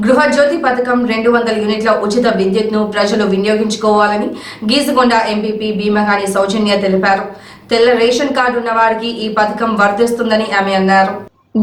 గృహజ్యోతి పథకం 200 యూనిట్ల ఉచిత విద్యుత్ను ప్రజలు వినియోగించుకోవాలని గీసుగొండ ఎంపీపీ భీమగాని సౌజన్య తెలిపారు. తెల్ల రేషన్ కార్డు ఉన్న వారికి ఈ పథకం వర్తిస్తుందని ఆమె అన్నారు.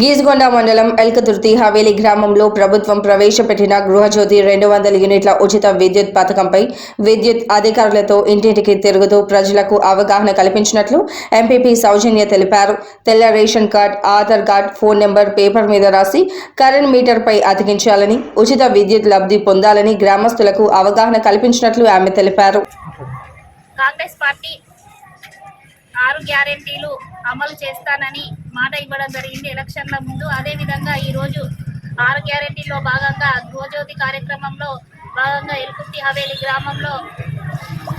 గీసుగొండ మండలం ఎల్కతుర్తి హవేలి గ్రామంలో ప్రభుత్వం ప్రవేశపెట్టిన గృహజ్యోతి 200 యూనిట్ల ఉచిత విద్యుత్ పథకంపై విద్యుత్ అధికారులతో ఇంటింటికి తిరుగుతూ ప్రజలకు అవగాహన కల్పించినట్లు ఎంపీపీ సౌజన్య తెలిపారు. తెల్ల ration card, Aadhaar card, phone number paper మీద రాసి కరెంట్ మీటర్పై అతికించాలని, ఉచిత విద్యుత్ లబ్ధి పొందాలని గ్రామస్తులకు అవగాహన కల్పించినట్లు ఆమె తెలిపారు. కాంగ్రెస్ పార్టీ 6 గ్యారెంటీలు అమలు చేస్తానని మాట ఇవ్వడం జరిగింది ఎలక్షన్ల ముందు. అదేవిధంగా ఈరోజు 6 గ్యారెంటీలో భాగంగా గృహజ్యోతి కార్యక్రమంలో భాగంగా ఎల్కుర్తి హవేలి గ్రామంలో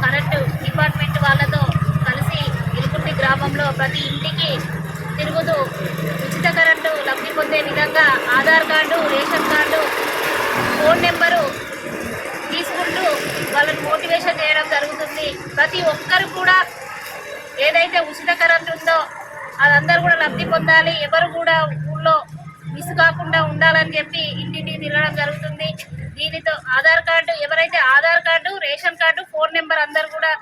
కరెంటు డిపార్ట్మెంట్ వాళ్ళతో కలిసి ఎల్కుర్తి గ్రామంలో ప్రతి ఇంటికి తిరుగుతూ ఉచిత కరెంటు లబ్ధి పొందే విధంగా Aadhaar card, ration card, phone number తీసుకుంటూ వాళ్ళని మోటివేషన్ చేయడం జరుగుతుంది. ప్రతి ఒక్కరు కూడా ఏదైతే ఉచిత కరెంట్ ఉందో అదందరూ కూడా లబ్ధి పొందాలి, ఎవరు కూడా ఊళ్ళో మిస్ కాకుండా ఉండాలని చెప్పి ఇంటింటికి తిరగడం జరుగుతుంది. దీనితో ఆధార్ కార్డు, ఎవరైతే Aadhaar card, ration card, phone number అందరు కూడా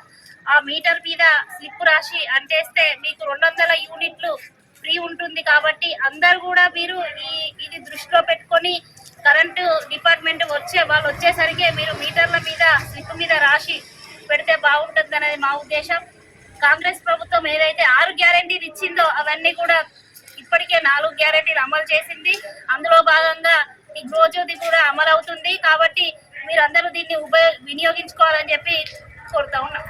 ఆ మీటర్ మీద స్లిప్ రాసి అంటేస్తే మీకు 200 యూనిట్లు ఫ్రీ ఉంటుంది. కాబట్టి అందరు కూడా మీరు ఇది దృష్టిలో పెట్టుకొని కరెంటు డిపార్ట్మెంట్ వాళ్ళు వచ్చేసరికి మీరు మీటర్ల మీద స్లిప్ మీద రాసి పెడితే బాగుంటుంది అనేది మా ఉద్దేశం. కాంగ్రెస్ ప్రభుత్వం ఏదైతే 6 గ్యారెంటీలు ఇచ్చిందో అవన్నీ కూడా ఇప్పటికే 4 గ్యారెంటీలు అమలు చేసింది. అందులో భాగంగా ఈ గృహజ్యోతి కూడా అమలు అవుతుంది. కాబట్టి మీరందరూ దీన్ని వినియోగించుకోవాలని చెప్పి కోరుతా ఉన్నాం.